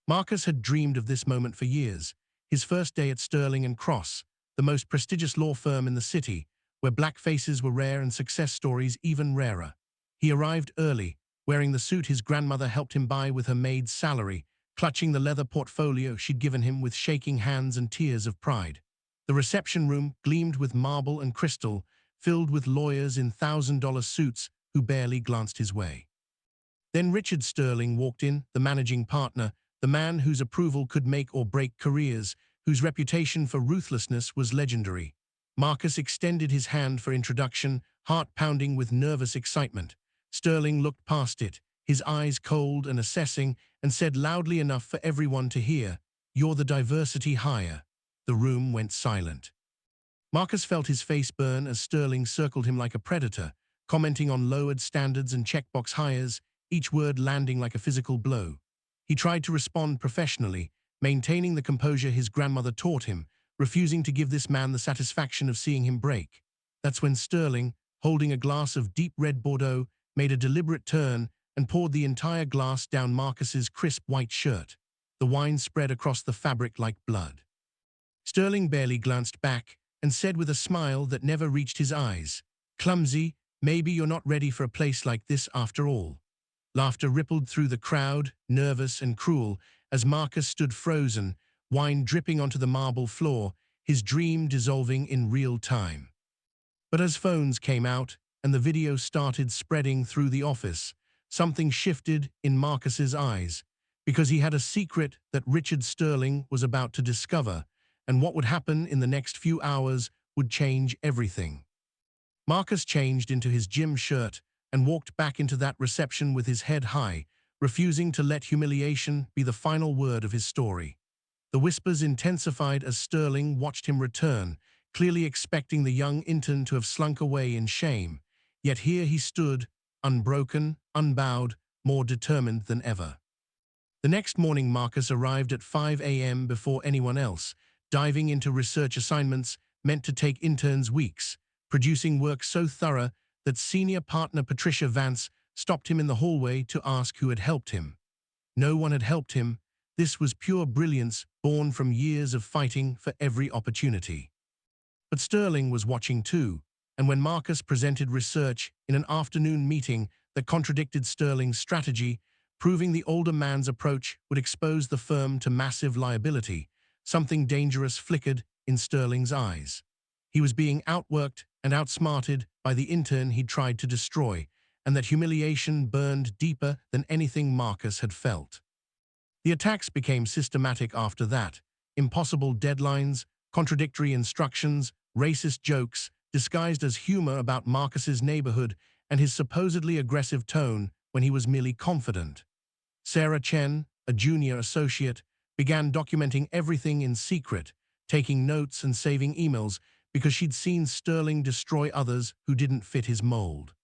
Marcus had dreamed of this moment for years. His first day at Sterling and Cross, the most prestigious law firm in the city, where black faces were rare and success stories even rarer. He arrived early, wearing the suit his grandmother helped him buy with her maid's salary, clutching the leather portfolio she'd given him with shaking hands and tears of pride. The reception room gleamed with marble and crystal, filled with lawyers in $1,000 suits who barely glanced his way. Then Richard Sterling walked in, the managing partner, the man whose approval could make or break careers, whose reputation for ruthlessness was legendary. Marcus extended his hand for introduction, heart pounding with nervous excitement. Sterling looked past it, his eyes cold and assessing, and said loudly enough for everyone to hear, "You're the diversity hire." The room went silent. Marcus felt his face burn as Sterling circled him like a predator, commenting on lowered standards and checkbox hires, each word landing like a physical blow. He tried to respond professionally, maintaining the composure his grandmother taught him, refusing to give this man the satisfaction of seeing him break. That's when Sterling, holding a glass of deep red Bordeaux, made a deliberate turn and poured the entire glass down Marcus's crisp white shirt. The wine spread across the fabric like blood. Sterling barely glanced back and said with a smile that never reached his eyes, "Clumsy, maybe you're not ready for a place like this after all." Laughter rippled through the crowd, nervous and cruel, as Marcus stood frozen, wine dripping onto the marble floor, his dream dissolving in real time. But as phones came out and the video started spreading through the office, something shifted in Marcus's eyes, because he had a secret that Richard Sterling was about to discover, and what would happen in the next few hours would change everything. Marcus changed into his gym shirt and walked back into that reception with his head high, refusing to let humiliation be the final word of his story. The whispers intensified as Sterling watched him return, clearly expecting the young intern to have slunk away in shame. Yet here he stood, unbroken, unbowed, more determined than ever. The next morning Marcus arrived at 5 a.m. before anyone else, diving into research assignments meant to take interns weeks, producing work so thorough that senior partner Patricia Vance stopped him in the hallway to ask who had helped him. No one had helped him. This was pure brilliance born from years of fighting for every opportunity. But Sterling was watching too, and when Marcus presented research in an afternoon meeting that contradicted Sterling's strategy, proving the older man's approach would expose the firm to massive liability, something dangerous flickered in Sterling's eyes. He was being outworked and outsmarted by the intern he'd tried to destroy, and that humiliation burned deeper than anything Marcus had felt. The attacks became systematic after that. Impossible deadlines, contradictory instructions, racist jokes, disguised as humor about Marcus's neighborhood and his supposedly aggressive tone when he was merely confident. Sarah Chen, a junior associate, began documenting everything in secret, taking notes and saving emails because she'd seen Sterling destroy others who didn't fit his mold.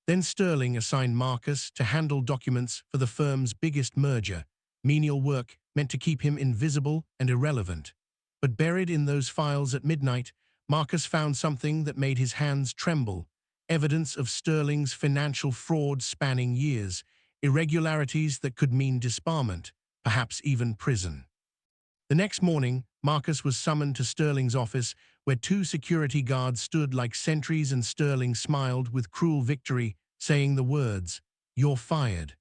Then Sterling assigned Marcus to handle documents for the firm's biggest merger, menial work meant to keep him invisible and irrelevant. But buried in those files at midnight, Marcus found something that made his hands tremble, evidence of Sterling's financial fraud spanning years, irregularities that could mean disbarment, perhaps even prison. The next morning, Marcus was summoned to Sterling's office, where two security guards stood like sentries, and Sterling smiled with cruel victory, saying the words, "You're fired."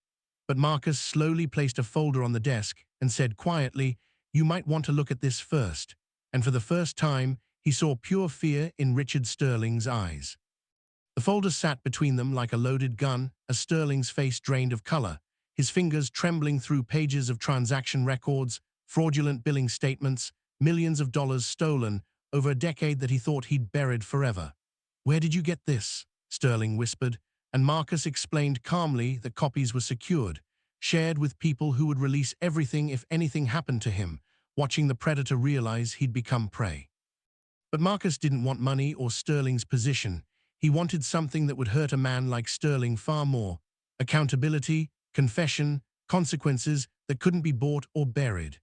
But Marcus slowly placed a folder on the desk and said quietly, "You might want to look at this first." And for the first time, he saw pure fear in Richard Sterling's eyes. The folder sat between them like a loaded gun as Sterling's face drained of color, his fingers trembling through pages of transaction records, fraudulent billing statements, millions of dollars stolen over a decade that he thought he'd buried forever. "Where did you get this?" Sterling whispered, and Marcus explained calmly that copies were secured, shared with people who would release everything if anything happened to him, watching the predator realize he'd become prey. But Marcus didn't want money or Sterling's position. He wanted something that would hurt a man like Sterling far more: accountability, confession, consequences that couldn't be bought or buried.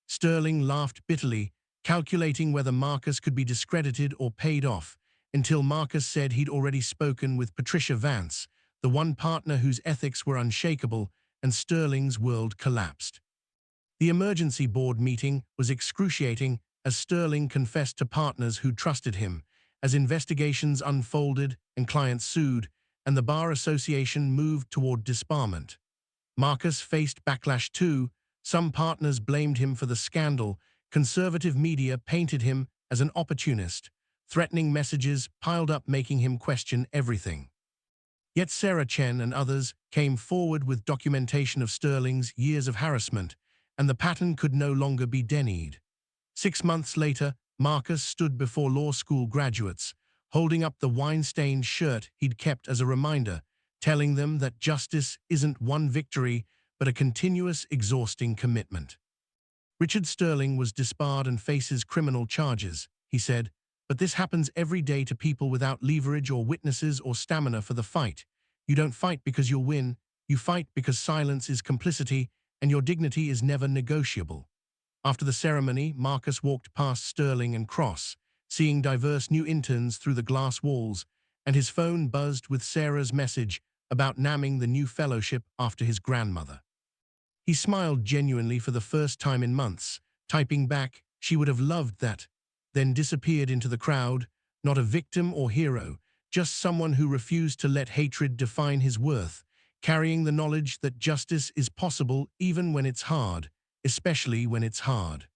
Sterling laughed bitterly, calculating whether Marcus could be discredited or paid off, until Marcus said he'd already spoken with Patricia Vance, the one partner whose ethics were unshakable, and Sterling's world collapsed. The emergency board meeting was excruciating as Sterling confessed to partners who trusted him, as investigations unfolded and clients sued, and the Bar Association moved toward disbarment. Marcus faced backlash too. Some partners blamed him for the scandal. Conservative media painted him as an opportunist. Threatening messages piled up, making him question everything. Yet Sarah Chen and others came forward with documentation of Sterling's years of harassment, and the pattern could no longer be denied. 6 months later, Marcus stood before law school graduates, holding up the wine-stained shirt he'd kept as a reminder, telling them that justice isn't one victory, but a continuous, exhausting commitment. Richard Sterling was disbarred and faces criminal charges, he said, but this happens every day to people without leverage or witnesses or stamina for the fight. You don't fight because you'll win, you fight because silence is complicity and your dignity is never negotiable. After the ceremony, Marcus walked past Sterling and Cross, seeing diverse new interns through the glass walls, and his phone buzzed with Sarah's message about naming the new fellowship after his grandmother. He smiled genuinely for the first time in months, typing back, "She would have loved that," then disappeared into the crowd, not a victim or hero, just someone who refused to let hatred define his worth, carrying the knowledge that justice is possible even when it's hard, especially when it's hard.